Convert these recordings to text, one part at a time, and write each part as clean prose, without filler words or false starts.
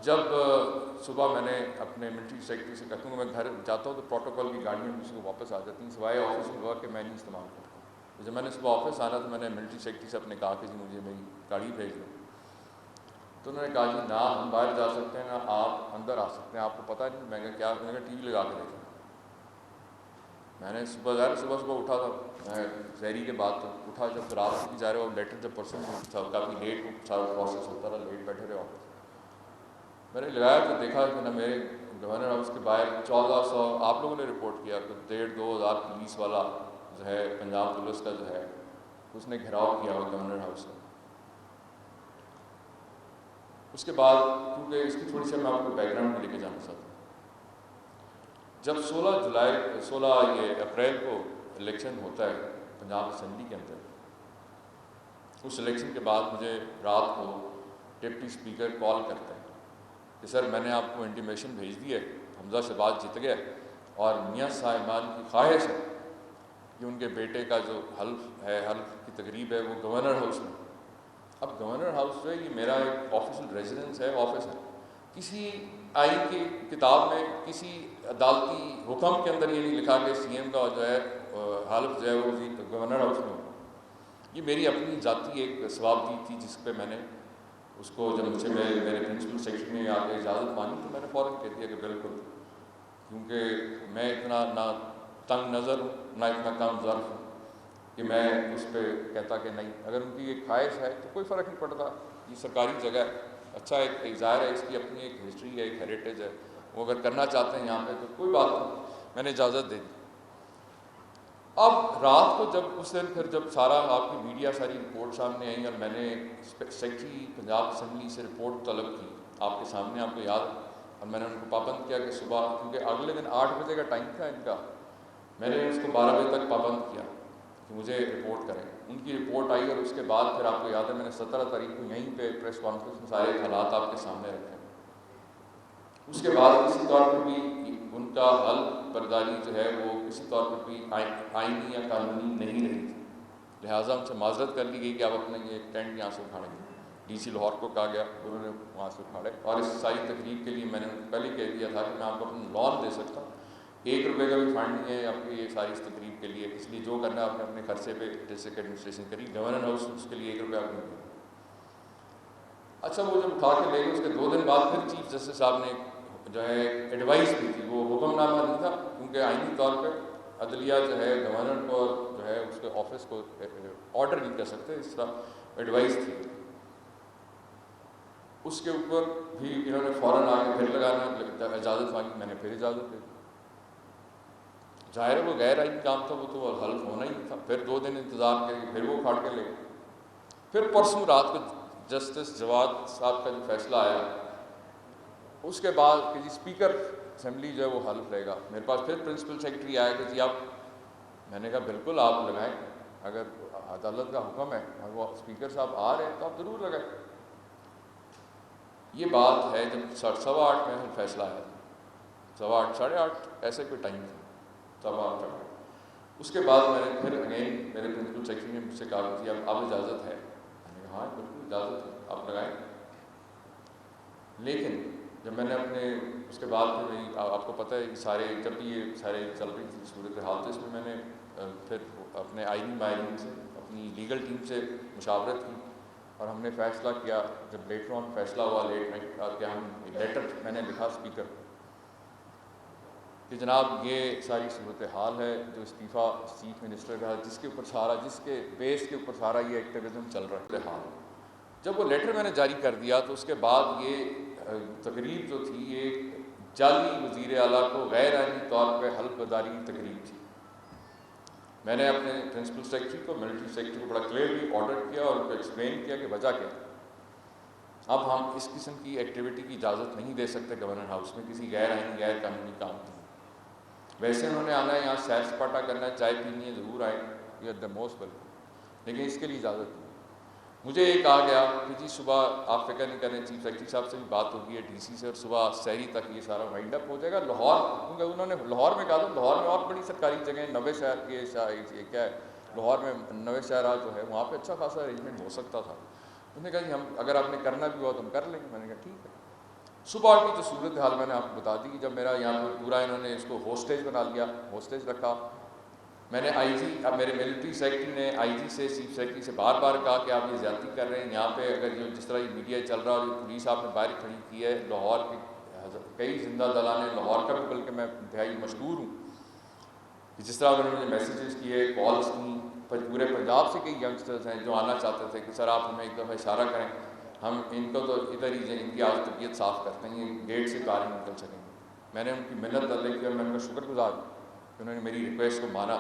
جب صبح میں نے اپنے ملٹری سیکرٹری سے کہتا ہوں کہ میں گھر جاتا ہوں تو پروٹوکول کی گاڑیاں مجھ کو واپس آ جاتی ہیں سوائے آفیشیل ورک کے میں نہیں استعمال کرتا ہوں. جب میں نے صبح آفس آنا تو میں نے ملٹری سیکرٹری سے اپنے کہا کہ جی مجھے میری گاڑی بھیج دو. تو انہوں نے کہا جی نہ ہم باہر جا سکتے ہیں نہ آپ اندر آ سکتے ہیں, آپ کو پتہ نہیں. میں نے کہا کیا؟ انہوں نے کہا ٹی وی لگا کے دیکھا. میں نے صبح اٹھا تھا, میں زہری کے بعد تو اٹھا جب رات کی جا رہے ہو لیٹر جب پرسوں تھا کافی لیٹ سارا پروسیس ہوتا رہا, لیٹ بیٹھے رہے آفس. میں نے لگایا تو دیکھا کہ نا میرے گورنر ہاؤس کے باہر 1400 آپ لوگوں نے رپورٹ کیا کہ 1,500-2,000 پولیس والا جو ہے پنجاب پولیس کا جو ہے اس نے گھیراؤ کیا ہوا گورنر ہاؤس کا. اس کے بعد کیونکہ اس کی تھوڑی سی میں آپ کو بیک گراؤنڈ میں لے کے جانا چاہتا ہوں. جب 16 اپریل کو الیکشن ہوتا ہے پنجاب اسمبلی کے اندر, اس الیکشن کے بعد مجھے رات کو ڈپٹی اسپیکر کال کرتا ہے کہ سر میں نے آپ کو انٹیمیشن بھیج دی ہے, حمزہ شہباز جیت گیا اور میاں صاحبان کی خواہش ہے کہ ان کے بیٹے کا جو حلف کی تقریب ہے وہ گورنر ہاؤس میں. اب گورنر ہاؤس جو ہے یہ میرا ایک آفیشیل ریزیڈنس ہے, آفس ہے. کسی آئین کی کتاب میں کسی عدالتی حکم کے اندر یہ نہیں لکھا کہ سی ایم کا جو ہے حلف جو ہے وہ گورنر ہاؤس میں ہو. یہ میری اپنی ذاتی ایک ثوابدید تھی جس پہ میں نے اس کو جب مجھ سے میرے پرنسپل سیکرٹری نے آ کے اجازت مانگی تو میں نے فوراً کہہ دیا کہ بالکل, کیونکہ میں اتنا نہ تنگ نظر ہوں نہ اتنا کم ظرف ہوں کہ میں اس پہ کہتا کہ نہیں. اگر ان کی ایک خواہش ہے تو کوئی فرق نہیں پڑتا, یہ سرکاری جگہ ہے, اچھا ایک ظاہر ہے اس کی اپنی ایک ہسٹری ہے, ایک ہیریٹیج ہے, وہ اگر کرنا چاہتے ہیں یہاں پہ تو کوئی بات نہیں. میں نے اجازت دے دی. اب رات کو جب اس دن پھر جب سارا آپ کی میڈیا ساری رپورٹ سامنے آئی اور میں نے سیکرٹری پنجاب اسمبلی سے رپورٹ طلب کی آپ کے سامنے, آپ کو یاد, اور میں نے ان کو پابند کیا کہ صبح, کیونکہ اگلے دن 8 بجے کا ٹائم تھا ان کا, میں نے اس کو 12 بجے تک پابند کیا کہ مجھے رپورٹ کریں. ان کی رپورٹ آئی اور اس کے بعد پھر آپ کو یاد ہے میں نے 17 تاریخ کو یہیں پہ پریس کانفرنس میں سارے حالات آپ کے سامنے رکھے. اس کے بعد کسی طور پر بھی ان کا حلف برداری جو ہے وہ کسی طور پر بھی آئینی یا قانونی نہیں رہی تھی. لہٰذا ان سے معذرت کر لی گئی کہ آپ اپنے یہ ٹینٹ یہاں سے اٹھاڑیں. ڈی سی لاہور کو کہا گیا, انہوں نے وہاں سے اٹھاڑے. اور اس ساری تقریب کے لیے میں نے ان کو پہلے کہہ دیا تھا کہ میں آپ کو اپنا لون دے سکتا ہوں, 1 روپے کا بھی فنڈ نہیں ہے آپ کی یہ ساری اس تقریب کے لیے, اس لیے جو کرنا ہے آپ نے اپنے خرچے پہ ڈسٹرکٹ ایڈمنسٹریشن کری. گورنر ہاؤس اس کے لیے 1 روپیہ آپ نے دیا. اچھا وہ جب اٹھا کے لے گئے اس کے 2 دن بعد پھر چیف جسٹس صاحب نے جو ہے ایڈوائس دی تھی, وہ حکم نامہ نہیں تھا کیونکہ آئینی طور پہ عدلیہ جو ہے گورنر کو جو ہے اس کے آفس کو آرڈر نہیں کر سکتے, اس طرح ایڈوائس تھی. اس کے اوپر بھی انہوں نے فوراً آ کے پھر لگانا اجازت مانگی, میں نے پھر اجازت دے دی. ظاہر ہے وہ غیر آئینی کام تھا, وہ تو حلف ہونا ہی نہیں تھا. پھر 2 دن انتظار کر کے پھر وہ اکھاڑ کے لے گئے. پھر پرسوں رات کو جسٹس جواد صاحب کا جو فیصلہ آیا اس کے بعد کہ جی اسپیکر اسمبلی جو ہے وہ حلف لے گا, میرے پاس پھر پرنسپل سیکرٹری آیا کہ جی آپ, میں نے کہا بالکل آپ لگائیں, اگر عدالت کا حکم ہے اور وہ اسپیکر صاحب آ رہے ہیں تو آپ ضرور لگائیں. یہ بات ہے جب 8:15 میں فیصلہ آیا, 8:15 8:30 ایسے کوئی ٹائم تھا, 8:15. اس کے بعد میں نے پھر اگین میرے پرنسپل سیکرٹری نے مجھ سے کہا کہ جی اب اجازت ہے. میں نے کہا ہاں بالکل اجازت ہے, آپ لگائیں. لیکن جب میں نے اپنے اس کے بعد پھر آپ کو پتہ ہے سارے جب بھی یہ سارے چل رہی تھی صورت حال, تو اس میں نے پھر اپنے آئینی ماہرین سے اپنی لیگل ٹیم سے مشاورت کی اور ہم نے فیصلہ کیا. جب لیٹر آن فیصلہ ہوا لیٹ نائٹ کہ ہم لیٹر میں نے لکھا اسپیکر کہ جناب یہ ساری صورت حال ہے جو استعفیٰ چیف منسٹر کا جس کے بیس کے اوپر سارا یہ ایکٹیویزم چل رہا ہے. جب وہ لیٹر میں نے جاری کر دیا تو اس کے بعد یہ تقریب جو تھی یہ جعلی وزیر اعلیٰ کو غیر آئینی طور پہ حلف برداری کی تقریب تھی. میں نے اپنے پرنسپل سیکرٹری کو ملٹری سیکرٹری کو بڑا کلیئرلی آرڈر کیا اور ان کو ایکسپلین کیا کہ وجہ کیا. اب ہم اس قسم کی ایکٹیویٹی کی اجازت نہیں دے سکتے گورنر ہاؤس میں کسی غیر آئینی غیر قانونی کام کی. ویسے انہوں نے آنا ہے یہاں سیر سپاٹا کرنا ہے, چائے پینی ہے, ضرور آئیں, you are the most welcome, لیکن اس کے لیے اجازت نہیں. مجھے یہ کہا گیا کہ جی صبح آپ فکر نہیں کریں, چیف سیکرٹری صاحب سے بھی بات ہوگی ہے ڈی سی سے, اور صبح سحری تک یہ سارا وائنڈ اپ ہو جائے گا. لاہور, کیونکہ انہوں نے لاہور میں کہا تھا, لاہور میں اور بڑی سرکاری جگہیں, نوے شہر کے یہ کیا ہے لاہور میں نوے شہرہ جو ہے وہاں پہ اچھا خاصا ارینجمنٹ ہو سکتا تھا. انہوں نے کہا جی ہم اگر آپ نے کرنا بھی ہوا تو ہم کر لیں گے. میں نے کہا ٹھیک ہے. صبح کی تو صورت حال میں نے آپ کو بتا دی کہ جب میرا یہاں پہ پورا انہوں نے اس کو ہوسٹیج بنا لیا، ہوسٹیج رکھا، میں نے آئی جی، اب میرے ملٹری سیکرٹری نے آئی جی سے، چیف سیکرٹری سے بار بار کہا کہ آپ یہ زیادتی کر رہے ہیں یہاں پہ، اگر جو جس طرح یہ میڈیا چل رہا ہے اور یہ پولیس آپ نے باہر کھڑی کی ہے، لاہور کے کئی زندہ دلانے لاہور کا بھی، بلکہ میں انتہائی مشکور ہوں کہ جس طرح انہوں نے میسیجز کیے، کالس کی، پورے پنجاب سے کئی ینگسٹرز ہیں جو آنا چاہتے تھے کہ سر آپ ہمیں ایک دفعہ اشارہ کریں، ہم ان کو تو ادھر ہی ان کی آج طبیعت صاف کرتے ہیں، یہ گیٹ سے باہر نہیں نکل سکیں گے۔ میں نے ان کی منت ادا کی اور میں ان کا شکر گزار ہوں کہ انہوں نے میری ریکویسٹ کو مانا،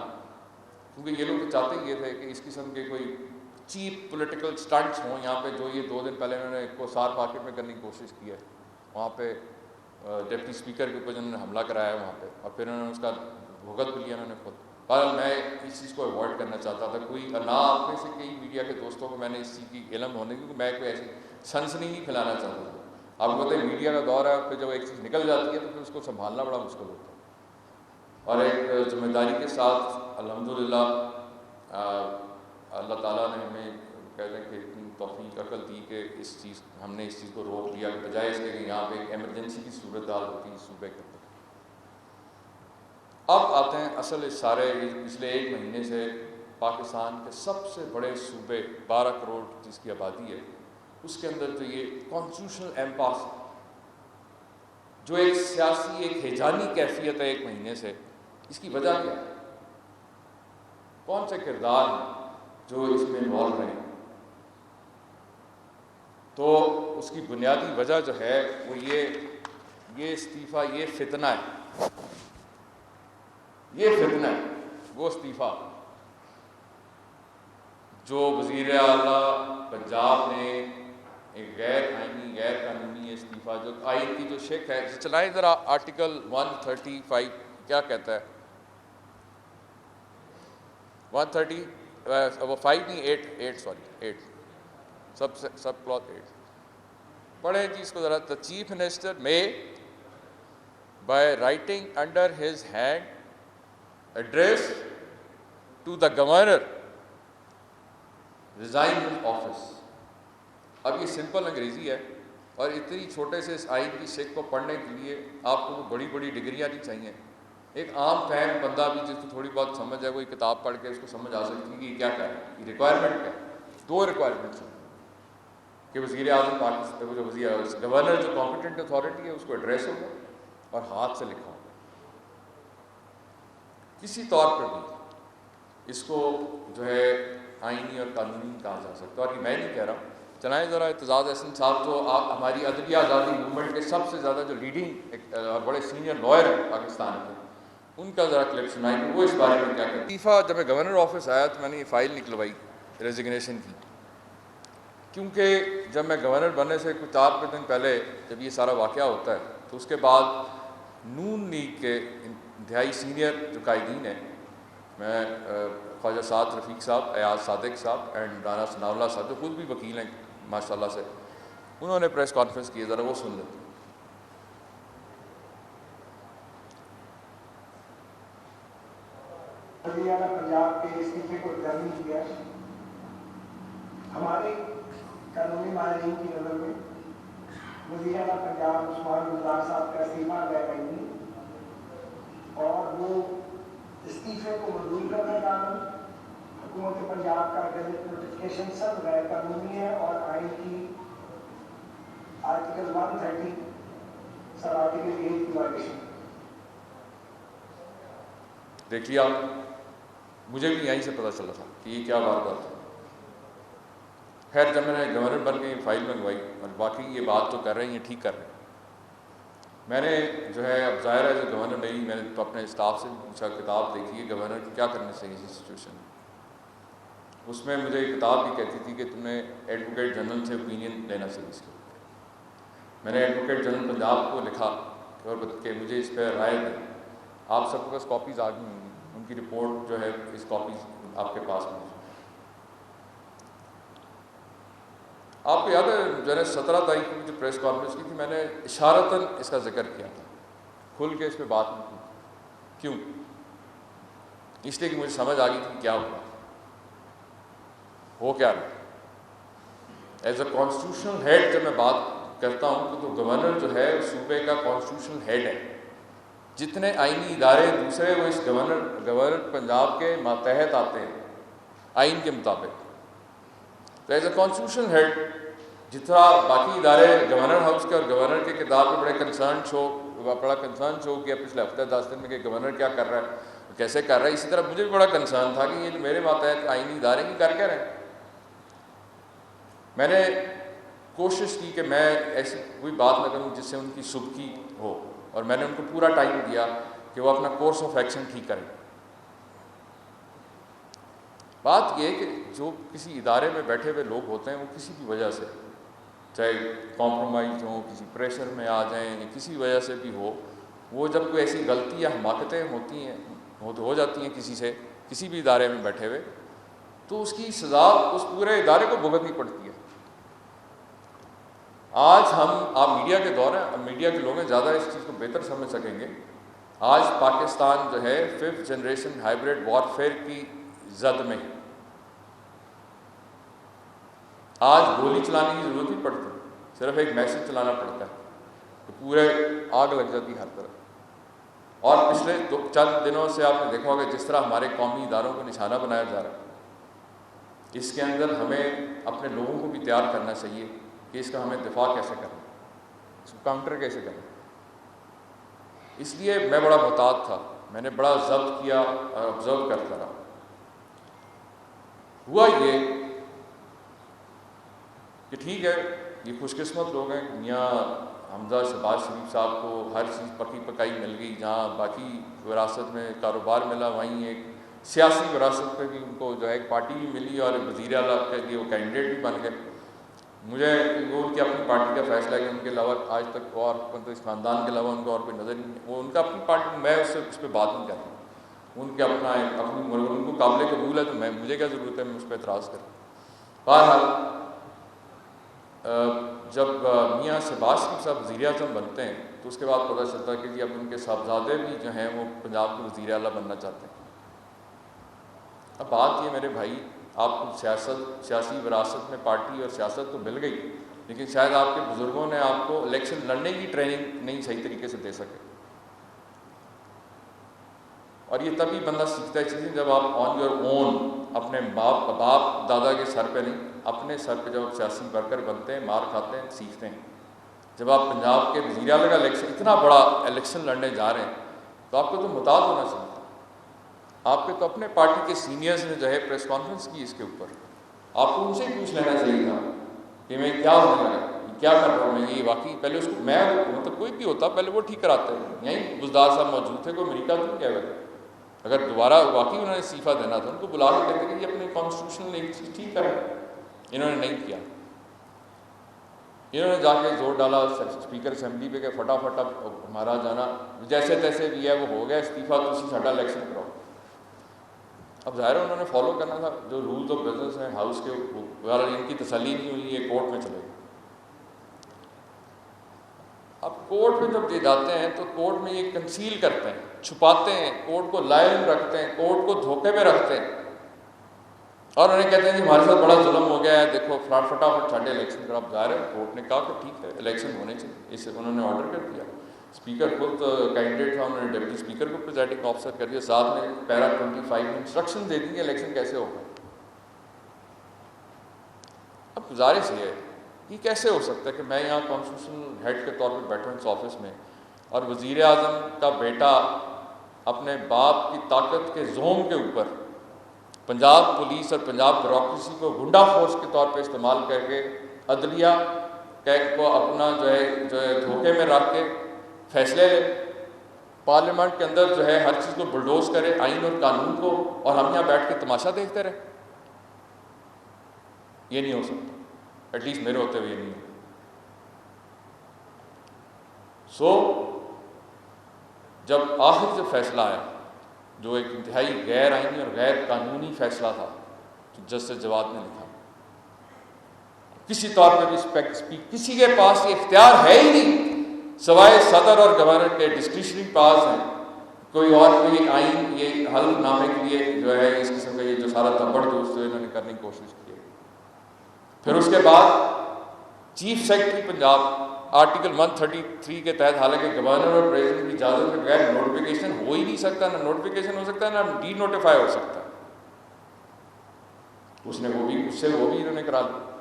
کیونکہ یہ لوگ چاہتے ہی یہ تھے کہ اس قسم کے کوئی چیپ پولیٹیکل سٹنٹس ہوں یہاں پہ، جو یہ 2 دن پہلے انہوں نے کوسار مارکیٹ میں کرنے کی کوشش کی ہے، وہاں پہ ڈپٹی اسپیکر کے اوپر جنہوں نے حملہ کرایا ہے وہاں پہ، اور پھر انہوں نے اس کا بھگت بھی لیا انہوں نے خود۔ بہرحال میں اس چیز کو اوائڈ کرنا چاہتا تھا، کوئی نہ آپ میں سے کئی میڈیا کے دوستوں کو میں نے اس چیز کی علم ہونے، کیونکہ میں کوئی ایسی سنسنی نہیں پھیلانا چاہتا تھا۔ آپ کو پتہ ہے میڈیا کا دور ہے، پھر جب ایک چیز نکل جاتی ہے تو پھر اس کو سنبھالنا بڑا مشکل ہوتا ہے، اور ایک ذمہ داری کے ساتھ الحمدللہ اللہ تعالیٰ نے ہمیں کہہ لیں کہ اتنی توفیق عقل دی کہ ہم نے اس چیز کو روک لیا، بجائے اس کے کہ یہاں پہ ایک ایمرجنسی کی صورتحال ہوتی ہے صوبے کے اندر۔ اب آتے ہیں اصل اس سارے پچھلے 1 مہینے سے پاکستان کے سب سے بڑے صوبے 12 کروڑ جس کی آبادی ہے، اس کے اندر جو یہ کانسٹیٹیوشنل ایمپاس، جو ایک سیاسی ایک ہیجانی کیفیت ہے 1 مہینے سے، اس کی وجہ کیا ہے؟ کون سے کردار ہیں جو اس میں انوالو رہے ہیں؟ تو اس کی بنیادی وجہ جو ہے وہ یہ استعفیٰ، یہ فتنہ ہے، یہ فتنہ ہے، وہ استعفیٰ جو وزیر اعلیٰ پنجاب نے ایک غیر آئینی غیر قانونی استعفیٰ، جو آئین کی جو شک ہے، چلائیں ذرا آرٹیکل 135 کیا کہتا ہے؟ 130 وہ 5 نہیں 8 سوری 8 سب کلوز 8 پڑھیں جی اس کو ذرا۔ The Chief Minister may by writing under his hand address to the Governor resign his office۔ اب یہ سمپل انگریزی ہے، اور اتنی چھوٹے سے اس آئین کی شک کو پڑھنے کے لیے آپ کو بڑی بڑی ڈگریاں نہیں چاہیے، ایک عام فہم بندہ بھی جس کو تھوڑی بہت سمجھ ہے، کوئی کتاب پڑھ کے اس کو سمجھ آ سکتی ہے کہ یہ کیا ہے، یہ ریکوائرمنٹ کیا ہے۔ 2 ریکوائرمنٹس ہیں کہ وزیر اعظم پاکستان جو گورنر جو کمپیٹنٹ اتھارٹی ہے اس کو ایڈریس ہوگا اور ہاتھ سے لکھا ہوگا، کسی طور پر بھی اس کو جو ہے آئینی اور قانونی کہا جا سکتا ہے۔ اور یہ میں نہیں کہہ رہا ہوں، چنائیں ذرا اعتزاز احسن صاحب جو ہماری عدلیہ آزادی موومنٹ کے سب سے زیادہ جو لیڈنگ اور بڑے سینئر لائر ہیں پاکستان کے، ان کا ذرا کلپ سنائیں کہ وہ اس بارے میں کیا کہتے ہیں۔ استعفیٰ جب میں گورنر آفس آیا تو میں نے یہ فائل نکلوائی ریزگنیشن کی، کیونکہ جب میں گورنر بننے سے کچھ 4 دن پہلے جب یہ سارا واقعہ ہوتا ہے تو اس کے بعد نون لیگ کے انتہائی سینئر جو قائدین ہیں، میں خواجہ سعد رفیق صاحب، ایاز صادق صاحب اینڈ رانا ثناء اللہ صاحب جو خود بھی وکیل ہیں ماشاء اللہ سے، انہوں نے پریس کانفرنس کی، ذرا وہ سن لیتے ہیں۔ وزیر اعلیٰ پنجاب کے استعفے کو ایگزامن کیا، ہمارے قانونی ماہرین کی نظر میں وزیر اعلیٰ پنجاب عثمان گلزار صاحب کا استعفیٰ غیر آئینی اور وہ استعفے کو منظور کرنے کا عمل، حکومت پنجاب کا گزٹ نوٹیفکیشن سب غیر قانونی ہے اور آئین کی آرٹیکل 130 سب آرٹیکل 8 کی وائلیشن۔ دیکھ لیا، مجھے بھی یہیں سے پتہ چلا تھا کہ یہ کیا واردات ہے۔ خیر جب میں نے گورنر بن کے یہ فائل منگوائی، اور باقی یہ بات تو کر رہے ہیں، یہ ٹھیک کر رہے ہیں، میں نے جو ہے اب ظاہر ہے جو گورنر نہیں، میں نے اپنے اسٹاف سے پوچھا کتاب دیکھی ہے گورنر کی کیا کرنا چاہیے اس سچویشن میں۔ اس میں مجھے کتاب بھی کہتی تھی کہ تمہیں ایڈوکیٹ جنرل سے اوپینین لینا چاہیے اس کے اوپر۔ میں نے ایڈوکیٹ جنرل پنجاب کو لکھا کہ مجھے اس پہ رائے دیں۔ آپ سب کے پاس کاپیز آ گئی ہوں گی، ان کی رپورٹ جو ہے اس کاپیز آپ کے پاس موجود ہے۔ آپ کو یاد ہے جو ہے 17 تاریخ کو جو پریس کانفرنس کی تھی، میں نے اشارتاً اس کا ذکر کیا تھا، کھل کے اس پہ بات نہیں کی۔ کیوں؟ اس لیے کہ مجھے سمجھ آ گئی تھی کیا ہوا، ہو کیا رہا۔ ایز اے کانسٹیٹیوشنل ہیڈ جب میں بات کرتا ہوں کہ تو گورنر جو ہے صوبے کا کانسٹیٹیوشنل ہیڈ ہے، جتنے آئینی ادارے دوسرے وہ اس گورنر پنجاب کے ماتحت آتے ہیں آئین کے مطابق. تو ایز اے کانسٹیٹیوشنل ہیڈ جتنا باقی ادارے گورنر ہاؤس کے اور گورنر کے کردار پہ بڑا کنسرن شو کیا پچھلے ہفتے 10 دن میں کہ گورنر کیا کر رہا ہے کیسے کر رہا ہے، اسی طرح مجھے بھی بڑا کنسرن تھا کہ یہ جو میرے ماتحت آئینی ادارے کی کر کے رہے. میں نے کوشش کی کہ میں ایسی کوئی بات نہ کروں جس سے ان کی سبکی ہو، اور میں نے ان کو پورا ٹائم دیا کہ وہ اپنا کورس آف ایکشن ٹھیک کریں. بات یہ کہ جو کسی ادارے میں بیٹھے ہوئے لوگ ہوتے ہیں وہ کسی بھی وجہ سے چاہے کمپرومائز ہوں، کسی پریشر میں آ جائیں یا کسی وجہ سے بھی ہو، وہ جب کوئی ایسی غلطی یا حماقتیں ہوتی ہیں ہو جاتی ہیں کسی سے کسی بھی ادارے میں بیٹھے ہوئے، تو اس کی سزا اس پورے ادارے کو بھگتنی پڑتی ہے. آج آپ میڈیا کے دور ہیں، میڈیا کے لوگ ہیں زیادہ اس چیز کو بہتر سمجھ سکیں گے. آج پاکستان جو ہے 5th جنریشن ہائیبریڈ وارفیئر کی زد میں ہے. آج گولی چلانے کی ضرورت نہیں پڑتی، صرف ایک میسج چلانا پڑتا ہے تو پورے آگ لگ جاتی ہر طرف. اور پچھلے چند دنوں سے آپ نے دیکھا ہوگا جس طرح ہمارے قومی اداروں کو نشانہ بنایا جا رہا ہے. اس کے اندر ہمیں اپنے لوگوں کو بھی تیار کرنا چاہیے کہ اس کا ہمیں دفاع کیسے کرنا، اس کو کاؤنٹر کیسے کرنا. اس لیے میں بڑا محتاط تھا، میں نے بڑا ضبط کیا اور آبزرو کرتا رہا. ہوا یہ کہ ٹھیک ہے یہ خوش قسمت لوگ ہیں، میاں حمزہ شہباز شریف صاحب کو ہر چیز پکی پکائی مل گئی، جہاں باقی وراثت میں کاروبار ملا وہیں ایک سیاسی وراثت پہ بھی ان کو جو ہے ایک پارٹی بھی ملی اور وزیر اعلیٰ کے لیے وہ کینڈیڈیٹ بھی بن گئے. مجھے وہ ان کی اپنی پارٹی کا فیصلہ ہے کہ ان کے علاوہ آج تک اور اس خاندان کے علاوہ ان کو اور کوئی نظر نہیں، وہ ان کا اپنی پارٹی، میں اس پہ بات نہیں کرتا. ان کے اپنا اپنی ان کو قابل قبول ہے تو مجھے کیا ضرورت ہے میں اس پہ اعتراض کروں. بہرحال جب میاں شہباز شریف صاحب وزیر اعظم بنتے ہیں تو اس کے بعد پتہ چلتا ہے کہ جی اب ان کے صاحبزادے بھی جو ہیں وہ پنجاب کے وزیر اعلیٰ بننا چاہتے ہیں. اب بات یہ میرے بھائی، آپ کو سیاسی وراثت میں پارٹی اور سیاست تو مل گئی، لیکن شاید آپ کے بزرگوں نے آپ کو الیکشن لڑنے کی ٹریننگ نہیں صحیح طریقے سے دے سکے. اور یہ تبھی بندہ سیکھتا ہے چیزیں جب آپ آن یور اون اپنے باپ دادا کے سر پہ نہیں، اپنے سر پہ جب آپ سیاسی ورکر بنتے ہیں، مار کھاتے ہیں، سیکھتے ہیں. جب آپ پنجاب کے وزیر اعلیٰ کا الیکشن اتنا بڑا الیکشن لڑنے جا رہے ہیں تو آپ کو تو محتاط ہونا چاہیے. آپ کے تو اپنے پارٹی کے سینئرز نے جو ہے پریس کانفرنس کی اس کے اوپر، آپ کو ان سے پوچھ لینا چاہیے تھا کہ میں کیا ہونے لگا، کیا کر رہا ہوں میں، یہ واقعی پہلے اس کو میں مطلب کوئی بھی ہوتا پہلے وہ ٹھیک کراتے ہیں. یہیں بزدار صاحب موجود تھے، کوئی امریکہ تو کیا ہوئے، اگر دوبارہ واقعی انہوں نے استعفیٰ دینا تھا ان کو بلا کے کہتے کہ یہ اپنے کانسٹیٹیوشنل ایک چیز ٹھیک کریں. انہوں نے نہیں کیا. انہوں نے جا کے زور ڈالا اسپیکر اسمبلی پہ کہ فٹافٹ اب ہمارا جانا جیسے تیسے بھی ہے وہ ہو گیا استعفیٰ، تو اسی ساڈا الیکشن کراؤ. اب ظاہر ہے انہوں نے فالو کرنا تھا جو رولز آف بزنس ہیں ہاؤس کے، اگر ان کی تسلی نہیں ہوئی یہ کورٹ میں چلے گا. اب کورٹ میں جب یہ جاتے ہیں تو کورٹ میں یہ کنسیل کرتے ہیں، چھپاتے ہیں، کورٹ کو لائل رکھتے ہیں، کورٹ کو دھوکے میں رکھتے ہیں، اور انہیں کہتے ہیں کہ ہمارے ساتھ بڑا ظلم ہو گیا ہے، دیکھو فٹافٹ ساڈے الیکشن کرو. اب ظاہر ہے کورٹ نے کہا کہ ٹھیک ہے الیکشن ہونے چاہیے، اسے انہوں نے آرڈر کر دیا. اسپیکر خود کینڈیڈیٹ تھا، انہوں نے ڈپٹی اسپیکر کو پریزائڈنگ آفیسر کر دیا، ساتھ میں پیرا 25 میں انسٹرکشن دے دی کہ الیکشن کیسے ہوگا. اب گزارش یہ ہے یہ کیسے ہو سکتا ہے کہ میں یہاں کانسٹیٹیوشنل ہیڈ کے طور پہ بیٹھا ہوں اس آفس میں، اور وزیر اعظم کا بیٹا اپنے باپ کی طاقت کے زوم کے اوپر پنجاب پولیس اور پنجاب بیوروکریسی کو گنڈا فورس کے طور پہ استعمال کر کے عدلیہ کو اپنا جو ہے دھوکے میں رکھ کے فیصلے لے، پارلیمنٹ کے اندر جو ہے ہر چیز کو بلڈوز کرے آئین اور قانون کو، اور ہم یہاں بیٹھ کے تماشا دیکھتے رہے. یہ نہیں ہو سکتا، ایٹ لیسٹ میرے ہوتے ہوئے یہ نہیں ہوتا. جب آخر جب فیصلہ آیا جو ایک انتہائی غیر آئینی اور غیر قانونی فیصلہ تھا جو جسٹس جواد نے لکھا، کسی طور پہ بھی کسی کے پاس یہ اختیار ہے ہی نہیں سوائے صدر اور گورنر کے ڈسکریشنری پاس ہیں، کوئی اور کوئی آئین یہ حل نامے کے لیے جو ہے اس قسم کا یہ جو سارا دبڑ دوست انہوں نے کرنے کی کوشش کی. پھر اس کے بعد چیف سیکرٹری پنجاب آرٹیکل 133 کے تحت، حالانکہ گورنر اور پریزیڈنٹ کی اجازت کے بغیر نوٹیفیکیشن ہو ہی نہیں سکتا، نہ نوٹیفیکیشن ہو سکتا ہے نہ ڈی نوٹیفائی ہو سکتا، اس نے وہ بھی انہوں نے کرا لیا۔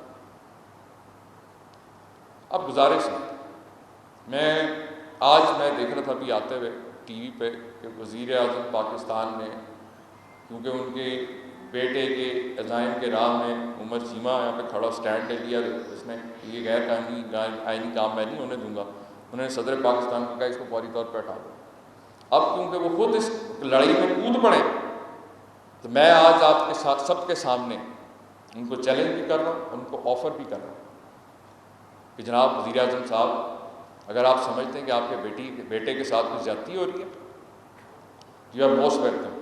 اب گزارش ہے، میں دیکھ رہا تھا ابھی آتے ہوئے ٹی وی پہ کہ وزیر اعظم پاکستان نے، کیونکہ ان کے بیٹے کے عزائم کے راہ میں عمر چیمہ یہاں پہ کھڑا اسٹینڈ لے لیا، اس نے یہ غیر قانونی آئینی کام میں نہیں ہونے دوں گا، انہوں نے صدر پاکستان کو کہا اس کو فوری طور پہ ہٹا دو۔ اب کیونکہ وہ خود اس لڑائی میں کود پڑے، تو میں آج آپ کے ساتھ سب کے سامنے ان کو چیلنج بھی کر رہا ہوں، ان کو آفر بھی کر رہا ہوں کہ جناب وزیر اعظم صاحب، اگر آپ سمجھتے ہیں کہ آپ کے بیٹے کے ساتھ کچھ زیادتی ہو رہی ہے، یو آر موسٹ ویلکم،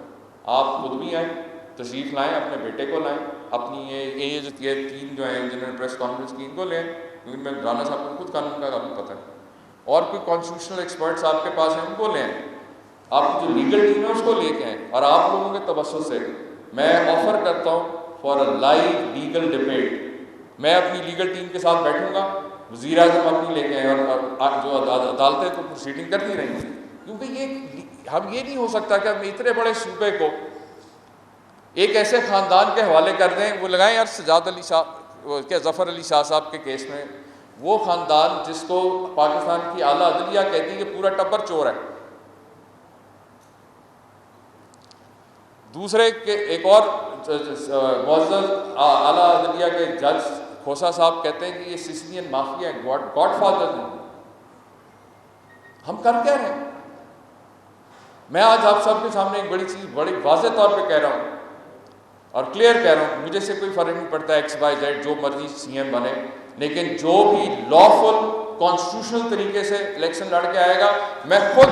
آپ خود بھی آئیں، تشریف لائیں، اپنے بیٹے کو لائیں، اپنی یہ تین جو ہیں جنہوں نے پریس کانفرنس کی ان کو لیں، کیونکہ میں رانا صاحب کو خود قانون کا کافی پتہ ہے، اور کوئی کانسٹیٹیوشنل ایکسپرٹس آپ کے پاس ہیں ان کو لیں، آپ کی جو لیگل ٹیم ہے اس کو لے کے آئیں، اور آپ لوگوں کے توسط سے میں آفر کرتا ہوں for a live legal debate, میں اپنی لیگل ٹیم کے ساتھ بیٹھوں گا، وزیر اعظم اپنی لے کے آئیں، اور جو عدالتیں تو پروسیڈنگ کرتی رہیں گی، کیونکہ ہم یہ نہیں ہو سکتا کہ ہم اتنے بڑے صوبے کو ایک ایسے خاندان کے حوالے کر دیں، وہ لگائیں یار سجاد علی شاہ ظفر علی شاہ صاحب کے کیس میں، وہ خاندان جس کو پاکستان کی اعلیٰ عدلیہ کہتی ہے کہ پورا ٹبر چور ہے، دوسرے کے ایک اور معزز اعلیٰ عدلیہ کے جج کھوسا صاحب کہتے ہیں کہ یہ سسلین مافیا ہیں، گاڈ فادر ہیں، ہم کر کیا رہے ہیں؟ میں آج آپ سب کے سامنے ایک بڑی چیز بڑی واضح طور پہ کہہ رہا ہوں اور کلیئر کہہ رہا ہوں، مجھے سے کوئی فرق نہیں پڑتا ایکس وائی زیڈ جو مرضی سی ایم بنے، لیکن جو بھی لافل کانسٹیٹیوشنل طریقے سے الیکشن لڑ کے آئے گا، میں خود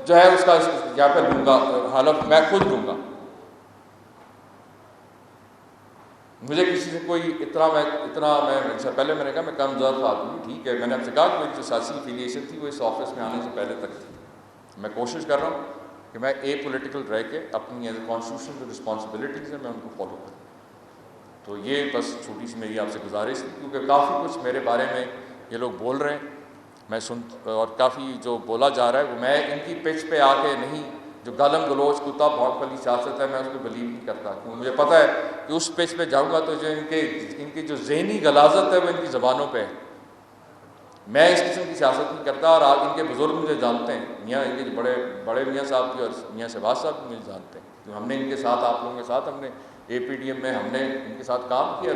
جو ہے اس کا یہاں پہ لوں گا حلف، میں خود لوں گا، مجھے کسی سے کوئی پہلے میں نے کہا میں کم ظرف آدمی، ٹھیک ہے، میں نے آپ سے کہا کہ میری جو سیاسی افیلیشن تھی وہ اس آفس میں آنے سے پہلے تک تھی، میں کوشش کر رہا ہوں کہ میں اے پولیٹیکل رہ کے اپنی کانسٹیٹیوشنل جو رسپانسبلٹیز ہیں میں ان کو فالو کروں۔ تو یہ بس چھوٹی سی میری آپ سے گزارش تھی، کیونکہ کافی کچھ میرے بارے میں یہ لوگ بول رہے ہیں، میں اور کافی جو بولا جا رہا ہے وہ میں ان کی پچ پہ آ کے نہیں، جو گالم گلوچ کتا بھونک والی سیاست ہے میں اس کو بلیو نہیں کرتا، کیونکہ مجھے پتہ ہے کہ اس پچ پہ جاؤں گا تو جو ان کی جو ذہنی غلاظت ہے وہ ان کی زبانوں پہ ہے، میں اس قسم کی سیاست نہیں کرتا، اور آپ ان کے بزرگ مجھے جانتے ہیں، میاں ان کے جو بڑے میاں صاحب کی اور میاں شہباز صاحب بھی مجھے جانتے ہیں، کیونکہ ہم نے ان کے ساتھ آپ لوگوں کے ساتھ ہم نے اے پی ڈی ایم میں ہم نے ان کے ساتھ کام کیا،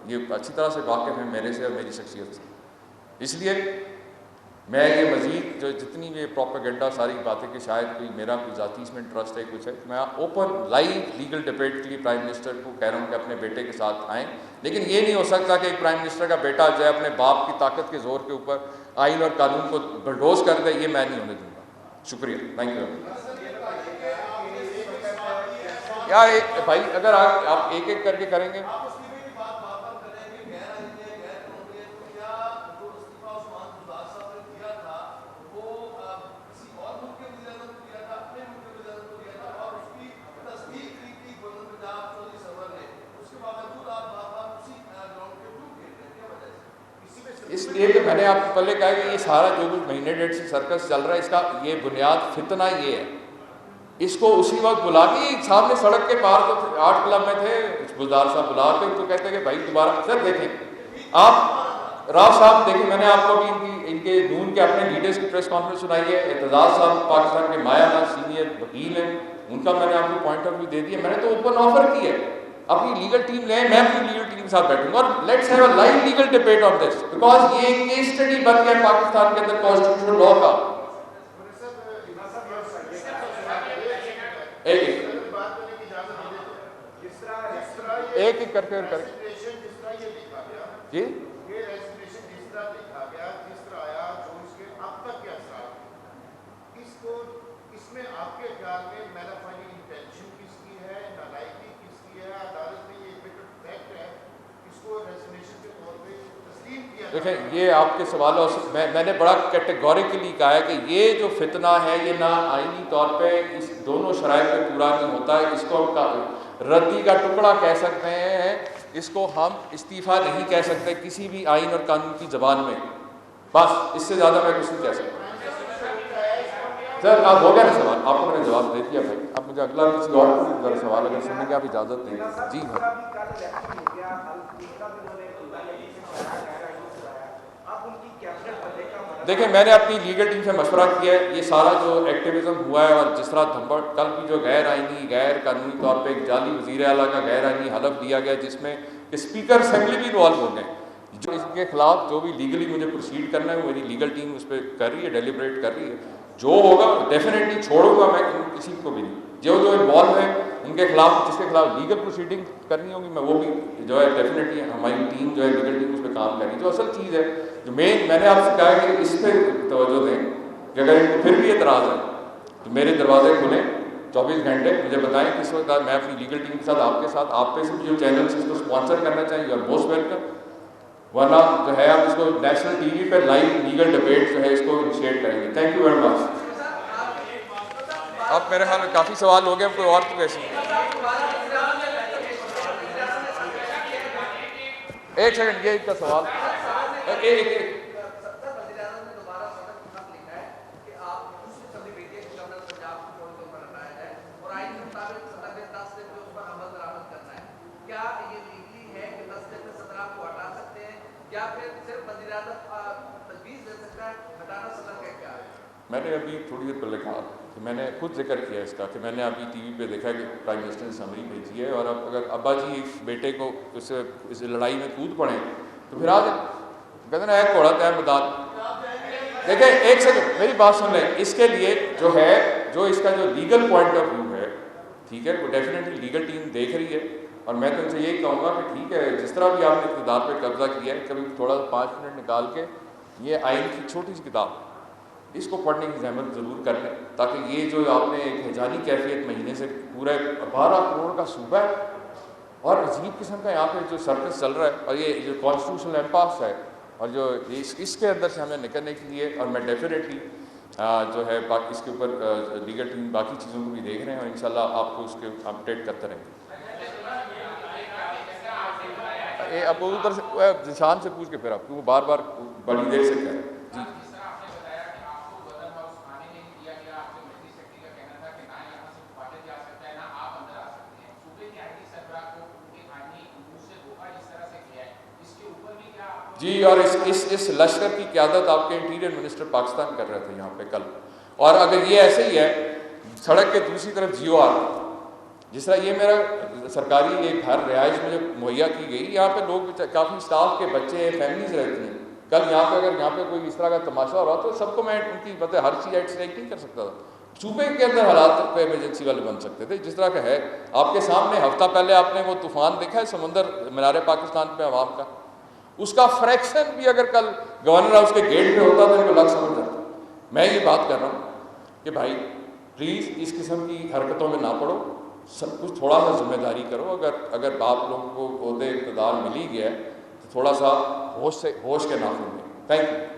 یہ اچھی طرح سے واقف ہیں میرے سے اور میری شخصیت سے، اس لیے میں یہ مزید جو جتنی بھی پروپیگنڈا ساری باتیں کہ شاید کوئی میرا کوئی ذاتی اس میں انٹرسٹ ہے کچھ ہے، میں اوپن لائیو لیگل ڈبیٹ کے لیے پرائم منسٹر کو کہہ رہا ہوں کہ اپنے بیٹے کے ساتھ آئیں، لیکن یہ نہیں ہو سکتا کہ ایک پرائم منسٹر کا بیٹا جو ہے اپنے باپ کی طاقت کے زور کے اوپر آئین اور قانون کو بلڈوز کر دے، یہ میں نہیں ہونے دوں گا۔ شکریہ، تھینک یو یار، بھائی اگر آپ ایک ایک کر کے کریں گے۔ اس لیے کہ میں نے آپ کو پہلے کہا کہ یہ سارا جو کچھ مہینے ڈیڑھ سے سرکس چل رہا ہے، اس کا یہ بنیاد فتنہ یہ ہے، اس کو اسی وقت بلا کے سامنے سڑک کے پار تو 8 کلب میں تھے، گلدار صاحب بلا کے تو کہتے ہیں کہ بھائی دوبارہ سر دیکھیں آپ راؤ صاحب دیکھیں، میں نے آپ کو بھی ان کے نون کے اپنے لیڈرز کی پریس کانفرنس سنائی ہے، اعتزاز صاحب پاکستان کے مایہ ناز سینئر وکیل ہیں، ان کا میں نے آپ کو پوائنٹ آف ویو دے دیا، میں نے تو اوپن آفر کی ہے، اپنی لیگل ٹیم لیں، میں اپنی لیگل ٹیم کے ساتھ بیٹھوں گا اور let's have a live legal debate on this, because یہ ایک کیس اسٹڈی بن گیا پاکستان کے اندر کانسٹیٹیوشنل لاء کا۔ ایک ایک کر کے جی دیکھیں، یہ آپ کے سوالوں سے میں نے بڑا کیٹیگوریکلی کہا ہے کہ یہ جو فتنہ ہے یہ نہ آئینی طور پہ اس دونوں شرائط پہ پورا نہیں ہوتا ہے، اس کو ردی کا ٹکڑا کہہ سکتے ہیں، اس کو ہم استعفیٰ نہیں کہہ سکتے کسی بھی آئین اور قانون کی زبان میں، بس اس سے زیادہ میں کچھ نہیں کہہ سکتا۔ سر آپ ہو گیا نا سوال، آپ کو میں نے جواب دے دیا بھائی، اب مجھے اگلا کسی اور ذرا سوال اگر سننے کی آپ اجازت دیں۔ جی ہاں، دیکھیں میں نے اپنی لیگل ٹیم سے مشورہ کیا ہے، یہ سارا جو ایکٹیویزم ہوا ہے اور جس طرح دھمبڑ کل کی جو غیر آئینی غیر قانونی طور پہ ایک جعلی وزیر اعلیٰ کا غیر آئینی حلف دیا گیا جس میں کہ اسپیکر اسمبلی بھی انوالو ہو گئے، جو اس کے خلاف جو بھی لیگلی مجھے پروسیڈ کرنا ہے وہ میری لیگل ٹیم اس پہ کر رہی ہے، ڈیلیبریٹ کر رہی ہے، جو ہوگا ڈیفینیٹلی چھوڑوں گا میں کسی کو بھی نہیں، جو انوالو ہے ان کے خلاف جس کے خلاف لیگل پروسیڈنگ کرنی ہوگی میں وہ بھی جو ہے ڈیفینیٹلی ہماری ٹیم جو ہے لیگل ٹیم اس پہ کام کر رہی ہے۔ جو اصل چیز ہے جو میں نے آپ سے کہا کہ اس پہ توجہ دیں کہ اگر ان کو پھر بھی اعتراض ہے تو میرے دروازے کھلیں 24 گھنٹے، مجھے بتائیں کس وقت میں اپنی لیگل ٹیم کے ساتھ آپ پہ سے جو چینلس اس کو اسپانسر کرنا چاہیں یو آر موسٹ ویلکم، ورنہ جو ہے آپ اس کو نیشنل ٹی وی پہ لائیو لیگل ڈبیٹ جو ہے اس کو انیشیٹ کریں گے۔ Thank you very much. اب میرے خیال میں کافی سوال ہو گئے، کوئی اور تو ایسی ایک سیکنڈ یہ کا سوال میں نے ابھی تھوڑی دیر پہلے کہا کہ میں نے خود ذکر کیا اس کا کہ میں نے ابھی ٹی وی پہ دیکھا کہ پرائم منسٹر نے سمری بھیجی ہے، اور اب اگر ابا جی بیٹے کو اس لڑائی میں کود پڑیں تو پھر آ جائیں، کہتے ہیں ایک گھوڑا طے میدان۔ دیکھیں ایک سیکنڈ میری بات سن لیں، اس کے لیے جو ہے جو اس کا جو لیگل پوائنٹ آف ویو ہے ٹھیک ہے، وہ ڈیفینیٹلی لیگل ٹیم دیکھ رہی ہے، اور میں تو ان سے یہی کہوں گا کہ ٹھیک ہے جس طرح بھی آپ نے اقتدار پہ قبضہ کیا ہے کبھی تھوڑا 5 منٹ نکال کے یہ آئین کی چھوٹی سی کتاب اس کو پڑھنے کی زحمت ضرور کر لیں، تاکہ یہ جو آپ نے ایک ہیجانی کیفیت مہینے سے پورے 12 کروڑ کا صوبہ ہے اور عجیب قسم کا یہاں پہ جو سرکس چل رہا ہے، اور یہ جو کانسٹیٹیوشنل امپاس ہے، اور جو اس کے اندر سے ہمیں نکلنے کے لیے، اور میں ڈیفینیٹلی جو ہے باقی اس کے اوپر لیگل ٹیم باقی چیزوں کو بھی دیکھ رہے ہیں، اور انشاءاللہ آپ کو اس کے اپڈیٹ کرتے رہیں گے۔ اب ادھر سے ذیشان سے پوچھ کے پھر آپ کو وہ بار بار بڑی دیر سے کہہ رہے ہیں۔ جی جی، اور اس لشکر کی قیادت آپ کے انٹیریئر منسٹر پاکستان کر رہے تھے یہاں پہ کل، اور اگر یہ ایسے ہی ہے سڑک کے دوسری طرف جیو آر جس طرح یہ میرا سرکاری ایک گھر رہائش مجھے مہیا کی گئی، یہاں پہ لوگ کافی اسٹاف کے بچے فیملیز رہتی ہیں، کل یہاں پہ اگر یہاں پہ کوئی اس طرح کا تماشا ہو رہا تو سب کو میں ان کی مطلب ہر چیز ایکسٹریکٹ نہیں کر سکتا تھا، صوبے کے اندر حالات پہ ایمرجنسی والے بن سکتے تھے، جس طرح کا ہے آپ کے سامنے ہفتہ پہلے آپ نے وہ طوفان دیکھا ہے سمندر مینار پاکستان پہ عوام کا، اس کا فریکشن بھی اگر کل گورنر ہاؤس کے گیٹ پہ ہوتا تو ان کو لگ سمجھ جاتا۔ میں یہ بات کر رہا ہوں کہ بھائی پلیز اس قسم کی حرکتوں میں نہ پڑو، سب کچھ تھوڑا سا ذمہ داری کرو، اگر آپ لوگوں کو عہدے اقتدار مل ہی گیا ہے تو تھوڑا سا ہوش کے نافذ میں۔ Thank you.